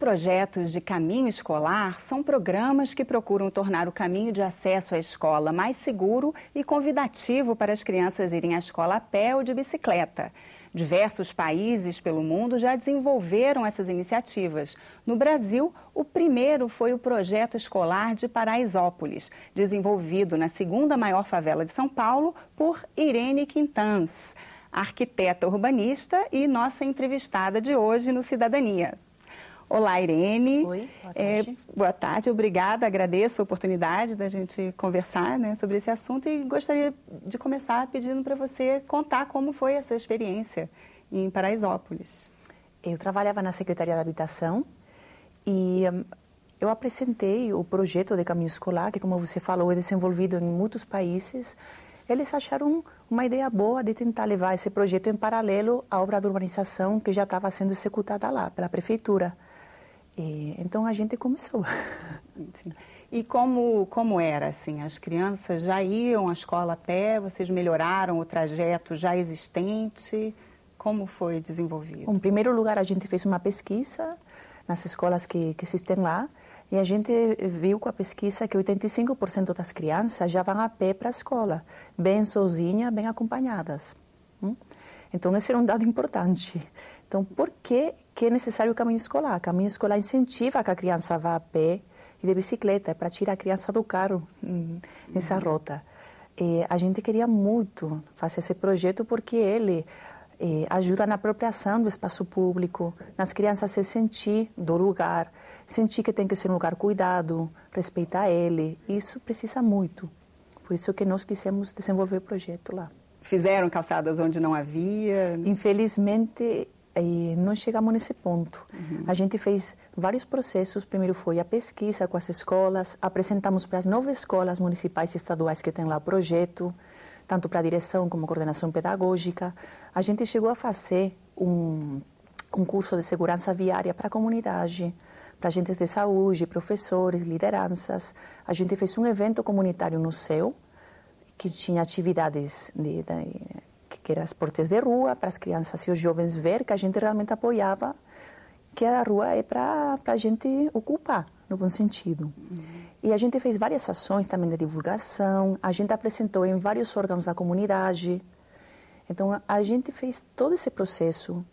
projetos de caminho escolar são programas que procuram tornar o caminho de acesso à escola mais seguro e convidativo para as crianças irem à escola a pé ou de bicicleta. Diversos países pelo mundo já desenvolveram essas iniciativas. No Brasil, o primeiro foi o Projeto Escolar de Paraisópolis, desenvolvido na segunda maior favela de São Paulo por Irene Quintans, arquiteta urbanista e nossa entrevistada de hoje no Cidadania. Olá, Irene. Oi, boa tarde. Boa tarde, obrigada, agradeço a oportunidade da gente conversar, sobre esse assunto e gostaria de começar pedindo para você contar como foi essa experiência em Paraisópolis. Eu trabalhava na Secretaria da Habitação e eu apresentei o projeto de caminho escolar, que, como você falou, é desenvolvido em muitos países. Eles acharam uma ideia boa de tentar levar esse projeto em paralelo à obra de urbanização que já estava sendo executada lá pela prefeitura. Então a gente começou. Sim. E como era assim? As crianças já iam à escola a pé? Vocês melhoraram o trajeto já existente? Como foi desenvolvido? Em primeiro lugar, a gente fez uma pesquisa nas escolas que existem lá e a gente viu com a pesquisa que 85% das crianças já vão a pé para a escola, bem sozinhas, bem acompanhadas. Então esse era um dado importante. Então, por que é necessário o caminho escolar? O caminho escolar incentiva que a criança vá a pé e de bicicleta, para tirar a criança do carro nessa rota. A gente queria muito fazer esse projeto porque ele ajuda na apropriação do espaço público, nas crianças se sentir do lugar, sentir que tem que ser um lugar cuidado, respeitar ele. Isso precisa muito. Por isso que nós quisemos desenvolver o projeto lá. Fizeram calçadas onde não havia? Infelizmente, não chegamos nesse ponto. A gente fez vários processos. Primeiro foi a pesquisa com as escolas, apresentamos para as 9 escolas municipais e estaduais que têm lá o projeto, tanto para a direção como coordenação pedagógica. A gente chegou a fazer um curso de segurança viária para a comunidade, para agentes de saúde, professores, lideranças. A gente fez um evento comunitário no CEU, que tinha atividades que eram esportes de rua, para as crianças e os jovens ver que a gente realmente apoiava, que a rua é para a gente ocupar, no bom sentido. E a gente fez várias ações também de divulgação, a gente apresentou em vários órgãos da comunidade. Então, a gente fez todo esse processo.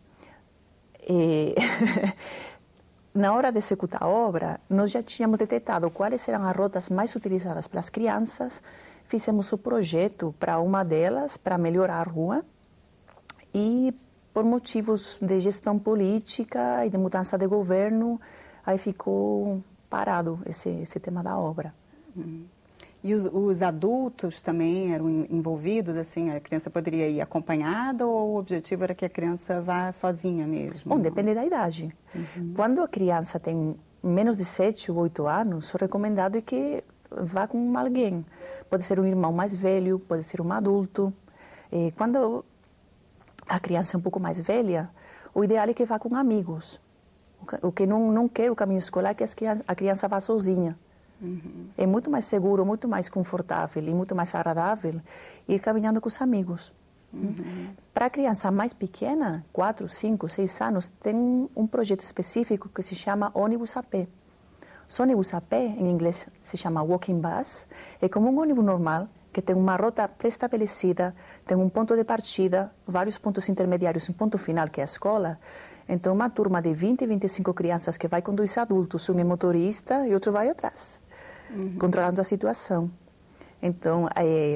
Na hora de executar a obra, nós já tínhamos detectado quais eram as rotas mais utilizadas pelas crianças. Fizemos o projeto para uma delas, para melhorar a rua, e por motivos de gestão política e de mudança de governo, aí ficou parado esse tema da obra. E os adultos também eram envolvidos? Assim, a criança poderia ir acompanhada ou o objetivo era que a criança vá sozinha mesmo? Bom, depende da idade. Quando a criança tem menos de 7 ou 8 anos, o recomendado é que vá com alguém. Pode ser um irmão mais velho, pode ser um adulto. Quando a criança é um pouco mais velha, o ideal é que vá com amigos. O que não quer o caminho escolar é que a criança vá sozinha. É muito mais seguro, muito mais confortável e muito mais agradável ir caminhando com os amigos. Para a criança mais pequena, 4, 5, 6 anos, tem um projeto específico que se chama ônibus a pé. O ônibus a pé, em inglês se chama walking bus, é como um ônibus normal, que tem uma rota pré-estabelecida, tem um ponto de partida, vários pontos intermediários, um ponto final, que é a escola. Então, uma turma de 20 e 25 crianças que vai com 2 adultos, um é motorista e outro vai atrás, controlando a situação. Então,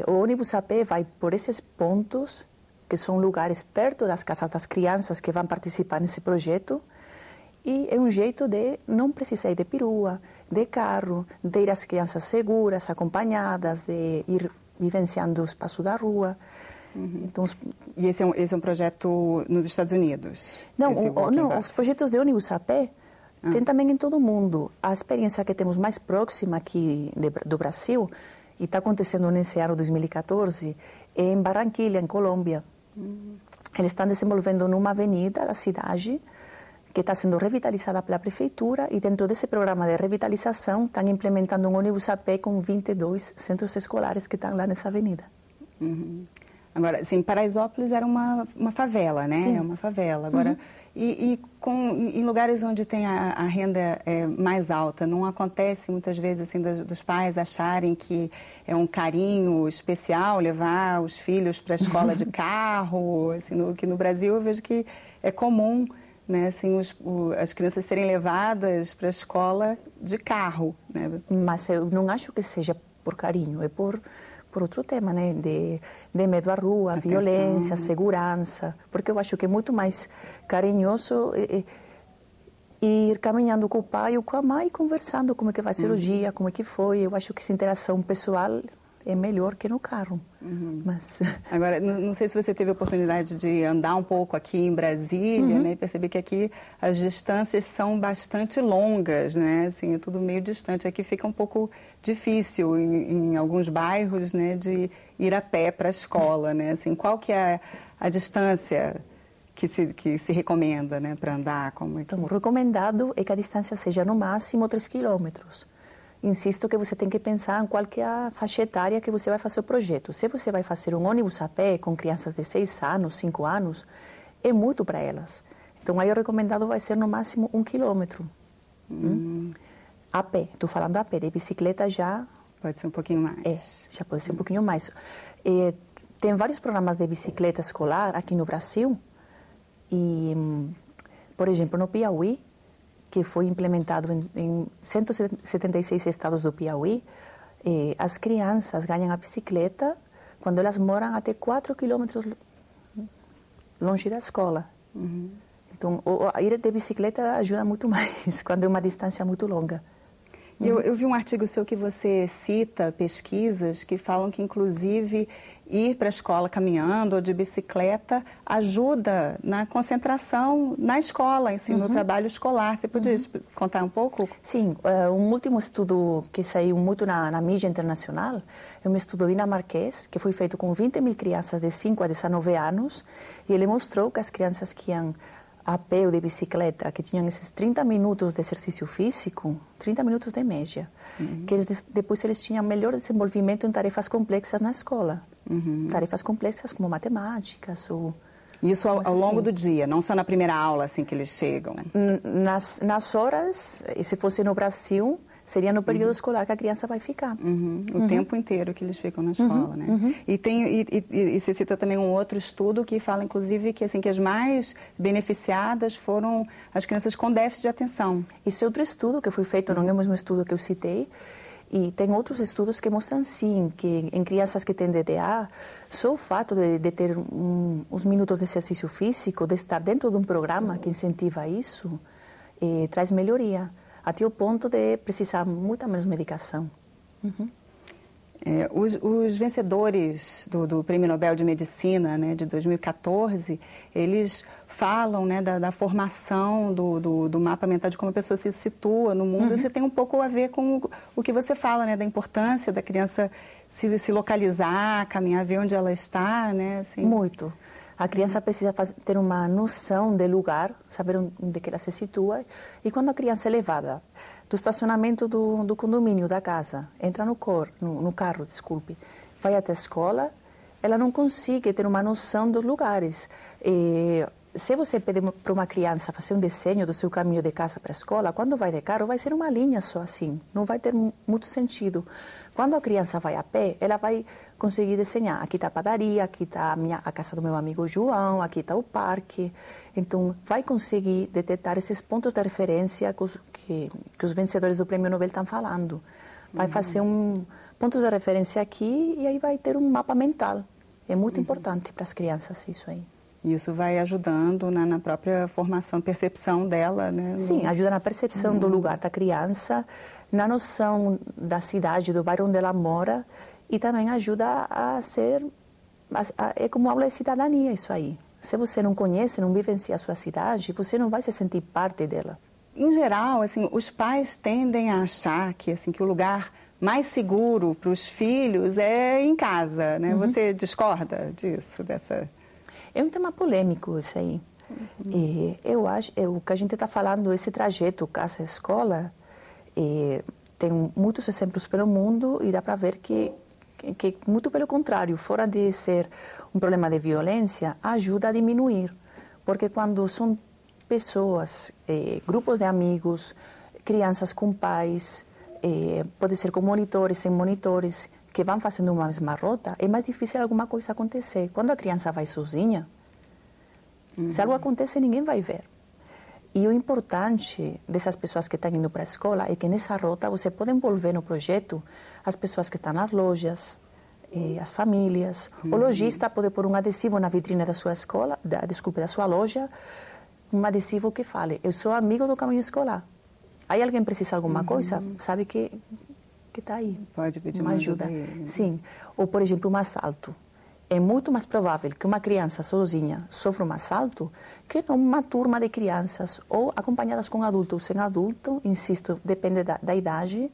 o ônibus a pé vai por esses pontos, que são lugares perto das casas das crianças que vão participar nesse projeto, e é um jeito de não precisar ir de perua, de carro, de ir as crianças seguras, acompanhadas, de ir vivenciando o espaço da rua. Então, e esse é um projeto nos Estados Unidos? Não, os projetos de ônibus a pé tem também em todo o mundo. A experiência que temos mais próxima aqui do Brasil, e está acontecendo nesse ano 2014, é em Barranquilla, em Colômbia. Eles estão desenvolvendo numa avenida da cidade, que está sendo revitalizada pela prefeitura, e dentro desse programa de revitalização estão implementando um ônibus a pé com 22 centros escolares que estão lá nessa avenida. Agora, sim, Paraisópolis era uma favela, né? Sim. É uma favela. Agora, Em lugares onde tem a renda mais alta, não acontece muitas vezes assim dos pais acharem que é um carinho especial levar os filhos para a escola de carro, assim, que no Brasil eu vejo que é comum, né, assim, as crianças serem levadas para a escola de carro, né? Mas eu não acho que seja por carinho, é por outro tema, né, de medo à rua, atenção, violência, segurança, porque eu acho que é muito mais carinhoso ir caminhando com o pai ou com a mãe, conversando como é que vai ser o dia, como é que foi. Eu acho que essa interação pessoal é melhor que no carro. Mas... Agora, não sei se você teve a oportunidade de andar um pouco aqui em Brasília, né, e perceber que aqui as distâncias são bastante longas, né, assim, é tudo meio distante. Aqui fica um pouco difícil em alguns bairros, né, de ir a pé para a escola, né, assim, qual que é a distância que se recomenda, né, para andar? Como é que... Então, o recomendado é que a distância seja no máximo 3 quilômetros. Insisto que você tem que pensar em qual que é a faixa etária que você vai fazer o projeto. Se você vai fazer um ônibus a pé com crianças de 6 anos, 5 anos, é muito para elas. Então, aí o recomendado vai ser no máximo 1 quilômetro. A pé, estou falando a pé, de bicicleta já... Pode ser um pouquinho mais. Já pode ser um pouquinho mais. Tem vários programas de bicicleta escolar aqui no Brasil. E, por exemplo, no Piauí, que foi implementado em 176 estados do Piauí, as crianças ganham a bicicleta quando elas moram até 4 quilômetros longe da escola. Então, ir de bicicleta ajuda muito mais quando é uma distância muito longa. Eu vi um artigo seu que você cita pesquisas que falam que, inclusive, ir para a escola caminhando ou de bicicleta ajuda na concentração na escola, assim, no trabalho escolar. Você podia contar um pouco? Sim, um último estudo que saiu muito na mídia internacional é um estudo dinamarquês que foi feito com 20 mil crianças de 5 a 19 anos e ele mostrou que as crianças que iam a pé ou de bicicleta, que tinham esses 30 minutos de exercício físico, 30 minutos de média, que depois eles tinham melhor desenvolvimento em tarefas complexas na escola. Tarefas complexas como matemáticas ou... Isso ao longo do dia, não só na primeira aula, assim, que eles chegam? Nas horas, e se fosse no Brasil, seria no período escolar que a criança vai ficar. O tempo inteiro que eles ficam na escola, né? E você cita também um outro estudo que fala, inclusive, que, assim, que as mais beneficiadas foram as crianças com déficit de atenção. Isso é outro estudo que foi feito, não é o mesmo estudo que eu citei. E tem outros estudos que mostram, sim, que em crianças que têm DDA, só o fato de ter uns minutos de exercício físico, de estar dentro de um programa que incentiva isso, traz melhoria. Até o ponto de precisar muito menos medicação. Os vencedores do Prêmio Nobel de Medicina, né, de 2014, eles falam, né, da formação do mapa mental, de como a pessoa se situa no mundo. Isso tem um pouco a ver com o que você fala, né, da importância da criança se localizar, caminhar, ver onde ela está, né? Assim. Muito. A criança precisa ter uma noção de lugar, saber onde que ela se situa. E quando a criança é levada do estacionamento do condomínio, da casa, entra no carro, vai até a escola, ela não consegue ter uma noção dos lugares. Se você pedir para uma criança fazer um desenho do seu caminho de casa para a escola, quando vai de carro, vai ser uma linha só assim, não vai ter muito sentido. Quando a criança vai a pé, ela vai conseguir desenhar. Aqui está a padaria, aqui está a casa do meu amigo João, aqui está o parque. Então, vai conseguir detectar esses pontos de referência que os vencedores do Prêmio Nobel estão falando. Vai fazer pontos de referência aqui e aí vai ter um mapa mental. É muito importante para as crianças isso aí. Isso vai ajudando na própria formação, percepção dela, né? Sim, ajuda na percepção do lugar da criança, na noção da cidade, do bairro onde ela mora, e também ajuda a ser... É como aula de cidadania isso aí. Se você não conhece, não vivencia a sua cidade, você não vai se sentir parte dela. Em geral, assim, os pais tendem a achar que, assim, que o lugar mais seguro para os filhos é em casa, né? Você discorda disso, dessa... É um tema polêmico isso aí. Eu acho o que a gente está falando, esse trajeto casa-escola, tem muitos exemplos pelo mundo e dá para ver que muito pelo contrário, fora de ser um problema de violência, ajuda a diminuir. Porque quando são pessoas, grupos de amigos, crianças com pais, pode ser com monitores, sem monitores, que vão fazendo uma mesma rota, é mais difícil alguma coisa acontecer. Quando a criança vai sozinha, se algo acontece, ninguém vai ver. E o importante dessas pessoas que estão indo para a escola é que nessa rota você pode envolver no projeto as pessoas que estão nas lojas, as famílias. O lojista pode pôr um adesivo na vitrine da sua escola, da sua loja, um adesivo que fale: eu sou amigo do caminho escolar. Aí alguém precisa de alguma coisa, sabe que está aí. Pode pedir uma ajuda. Sim. Ou, por exemplo, um assalto. É muito mais provável que uma criança sozinha sofra um assalto que não uma turma de crianças, ou acompanhadas com adulto ou sem adulto, insisto, depende da idade.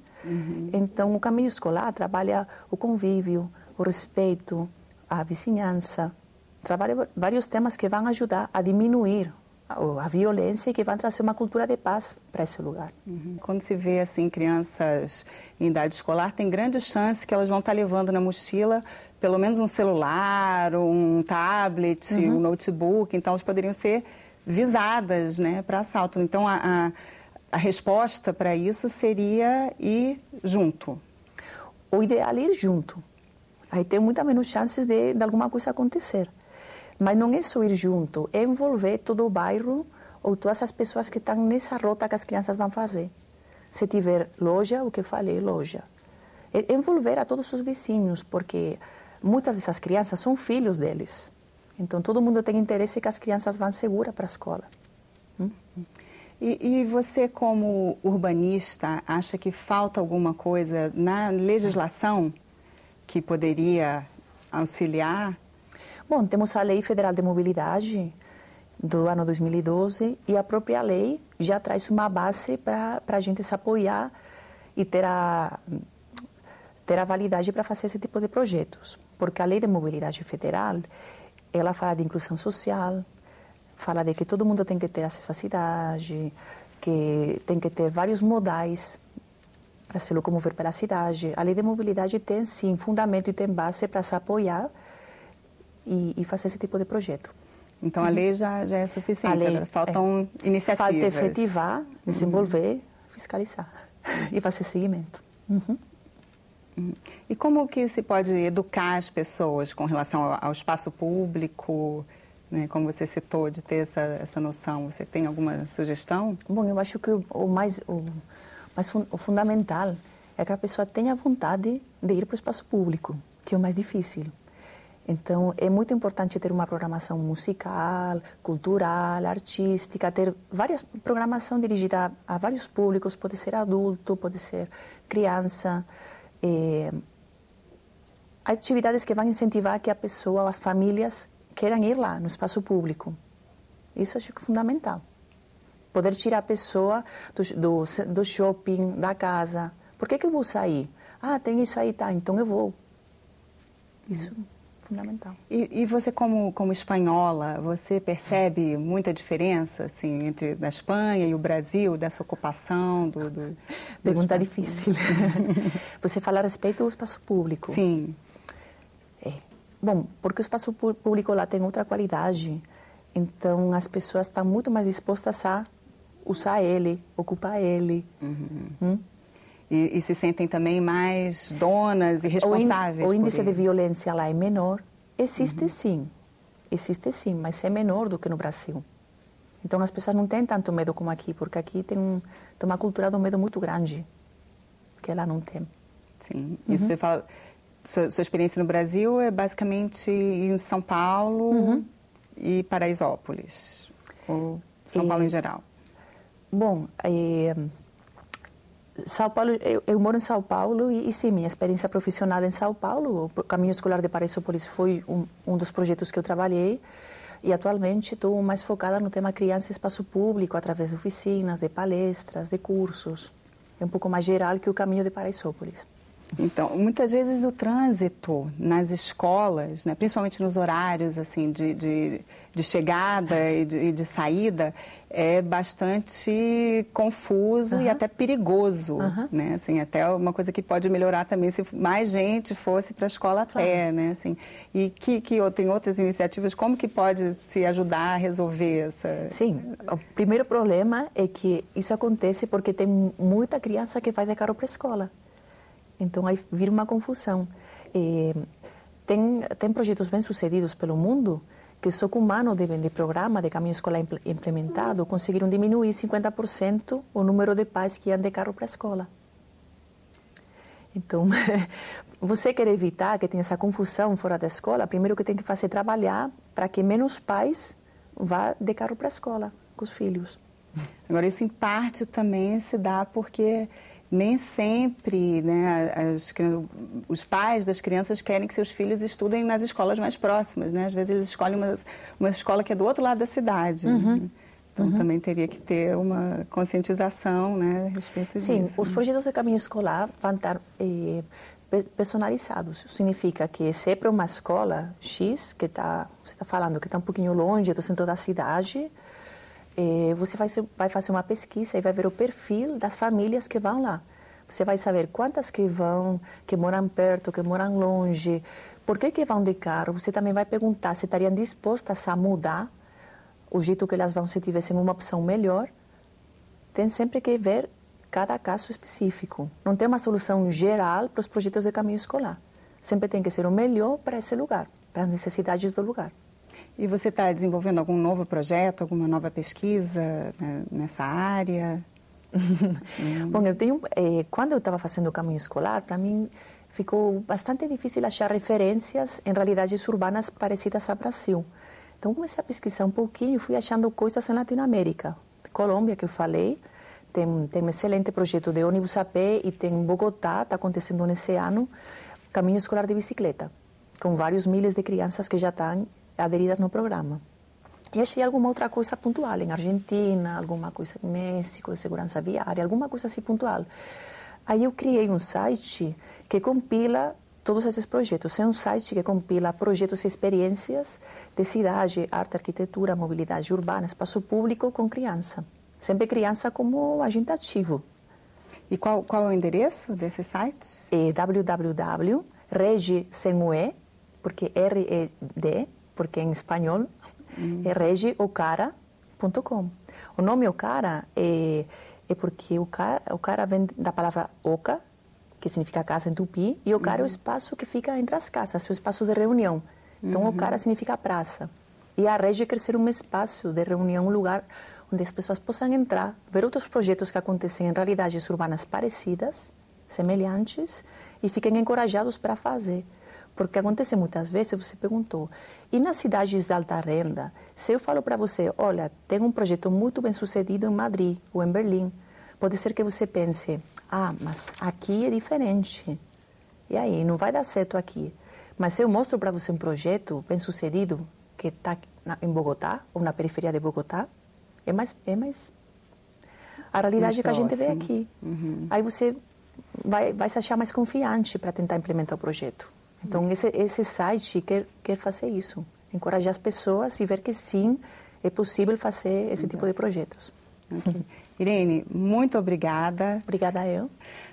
Então, o caminho escolar trabalha o convívio, o respeito, a vizinhança, trabalha vários temas que vão ajudar a diminuir a violência e que vão trazer uma cultura de paz para esse lugar. Quando se vê assim crianças em idade escolar, tem grande chance que elas vão estar levando na mochila pelo menos um celular, um tablet, um notebook, então elas poderiam ser visadas, né, para assalto. Então a resposta para isso seria ir junto. O ideal é ir junto. Aí tem muita menos chances de alguma coisa acontecer. Mas não é só ir junto, é envolver todo o bairro ou todas as pessoas que estão nessa rota que as crianças vão fazer. Se tiver loja, o que eu falei, loja. É envolver a todos os vizinhos, porque muitas dessas crianças são filhos deles. Então, todo mundo tem interesse que as crianças vão seguras para a escola. E você, como urbanista, acha que falta alguma coisa na legislação que poderia auxiliar? Bom, temos a Lei Federal de Mobilidade do ano 2012 e a própria lei já traz uma base para a gente se apoiar e ter a validade para fazer esse tipo de projetos. Porque a Lei de Mobilidade Federal, ela fala de inclusão social, fala de que todo mundo tem que ter acesso à cidade, que tem que ter vários modais para se locomover pela cidade. A Lei de Mobilidade tem, sim, fundamento e tem base para se apoiar e fazer esse tipo de projeto. Então, a lei já é suficiente, agora faltam iniciativas. Falta efetivar, desenvolver, fiscalizar e fazer seguimento. E como que se pode educar as pessoas com relação ao espaço público, né, como você citou, de ter essa noção? Você tem alguma sugestão? Bom, eu acho que o fundamental é que a pessoa tenha vontade de ir para o espaço público, que é o mais difícil. Então, é muito importante ter uma programação musical, cultural, artística, ter várias programação dirigida a vários públicos, pode ser adulto, pode ser criança. Atividades que vão incentivar que a pessoa, as famílias, queiram ir lá, no espaço público. Isso acho que é fundamental. Poder tirar a pessoa do shopping, da casa. Por que eu vou sair? Ah, tem isso aí, tá, então eu vou. Isso fundamental. E você, como espanhola, você percebe muita diferença assim, entre a Espanha e o Brasil, dessa ocupação do Pergunta difícil. Você fala a respeito do espaço público. Sim. Bom, porque o espaço público lá tem outra qualidade, então as pessoas estão muito mais dispostas a usar ele, ocupar ele. E se sentem também mais donas e responsáveis. O índice de violência lá é menor. Existe sim, mas é menor do que no Brasil. Então as pessoas não têm tanto medo como aqui, porque aqui tem uma cultura do medo muito grande, que lá não tem. Sim, isso você fala, sua experiência no Brasil é basicamente em São Paulo e Paraisópolis, ou São Paulo em geral? Bom, São Paulo, eu moro em São Paulo e sim, minha experiência profissional em São Paulo, o Caminho Escolar de Paraisópolis foi um dos projetos que eu trabalhei e atualmente estou mais focada no tema criança e espaço público através de oficinas, de palestras, de cursos. É um pouco mais geral que o Caminho de Paraisópolis. Então, muitas vezes o trânsito nas escolas, né, principalmente nos horários assim, de chegada e de saída, é bastante confuso e até perigoso. Né? Assim, até uma coisa que pode melhorar também se mais gente fosse para a escola a pé. Né? Assim, e tem outras iniciativas, como que pode se ajudar a resolver essa... Sim, o primeiro problema é que isso acontece porque tem muita criança que vai de carro para a escola. Então, aí vira uma confusão. Tem projetos bem-sucedidos pelo mundo que só com um ano de programa de caminho escolar implementado conseguiram diminuir 50% o número de pais que iam de carro para a escola. Então, você quer evitar que tenha essa confusão fora da escola, primeiro que tem que fazer é trabalhar para que menos pais vá de carro para a escola com os filhos. Agora, isso em parte também se dá porque... nem sempre, né, os pais das crianças querem que seus filhos estudem nas escolas mais próximas, né? Às vezes eles escolhem uma escola que é do outro lado da cidade. Né? Então, também teria que ter uma conscientização, né, a respeito disso. Sim, os projetos de caminho escolar vão estar personalizados. Significa que se é para uma escola X, você está falando que está um pouquinho longe do centro da cidade, você vai fazer uma pesquisa e vai ver o perfil das famílias que vão lá. Você vai saber quantas que vão, que moram perto, que moram longe, por que vão de carro. Você também vai perguntar se estariam dispostas a mudar o jeito que elas vão se tivessem uma opção melhor. Tem sempre que ver cada caso específico. Não tem uma solução geral para os projetos de caminho escolar. Sempre tem que ser o melhor para esse lugar, para as necessidades do lugar. E você está desenvolvendo algum novo projeto, alguma nova pesquisa nessa área? Bom, quando eu estava fazendo o caminho escolar, para mim ficou bastante difícil achar referências em realidades urbanas parecidas ao Brasil. Então comecei a pesquisar um pouquinho e fui achando coisas em Latinoamérica. Colômbia, que eu falei, tem um excelente projeto de ônibus a pé, e tem em Bogotá, está acontecendo nesse ano, caminho escolar de bicicleta, com vários milhares de crianças que já estão aderidas no programa. E achei alguma outra coisa pontual, em Argentina, alguma coisa em México, de segurança viária, alguma coisa assim pontual. Aí eu criei um site que compila todos esses projetos. É um site que compila projetos e experiências de cidade, arte, arquitetura, mobilidade urbana, espaço público com criança. Sempre criança como agente ativo. E qual é o endereço desse site? É www.regi, sem o E, porque R-E-D, porque em espanhol é regiocara.com. O nome Ocara é porque o cara vem da palavra oca, que significa casa em tupi, e Ocara é o espaço que fica entre as casas, o espaço de reunião. Então, Ocara significa praça. E a Regi quer ser um espaço de reunião, um lugar onde as pessoas possam entrar, ver outros projetos que acontecem em realidades urbanas parecidas, semelhantes, e fiquem encorajados para fazer. Porque acontece muitas vezes, você perguntou, e nas cidades de alta renda, se eu falo para você, olha, tem um projeto muito bem sucedido em Madrid ou em Berlim, pode ser que você pense, mas aqui é diferente, e aí, não vai dar certo aqui. Mas se eu mostro para você um projeto bem sucedido, que está em Bogotá, ou na periferia de Bogotá, é mais a realidade que a gente vê aqui. Aí você vai se achar mais confiante para tentar implementar o projeto. Então, esse site quer fazer isso, encorajar as pessoas e ver que sim, é possível fazer esse tipo de projetos. Okay. Irene, muito obrigada. Obrigada eu.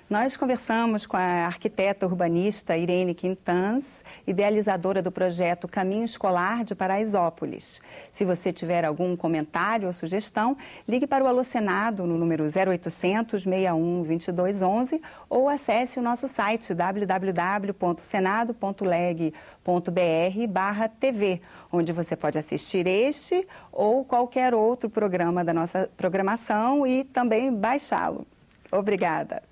Nós conversamos com a arquiteta urbanista Irene Quintans, idealizadora do projeto Caminho Escolar de Paraisópolis. Se você tiver algum comentário ou sugestão, ligue para o Alô Senado no número 0800 61 2211 ou acesse o nosso site www.senado.leg.br/TV, onde você pode assistir este ou qualquer outro programa da nossa programação e também baixá-lo. Obrigada.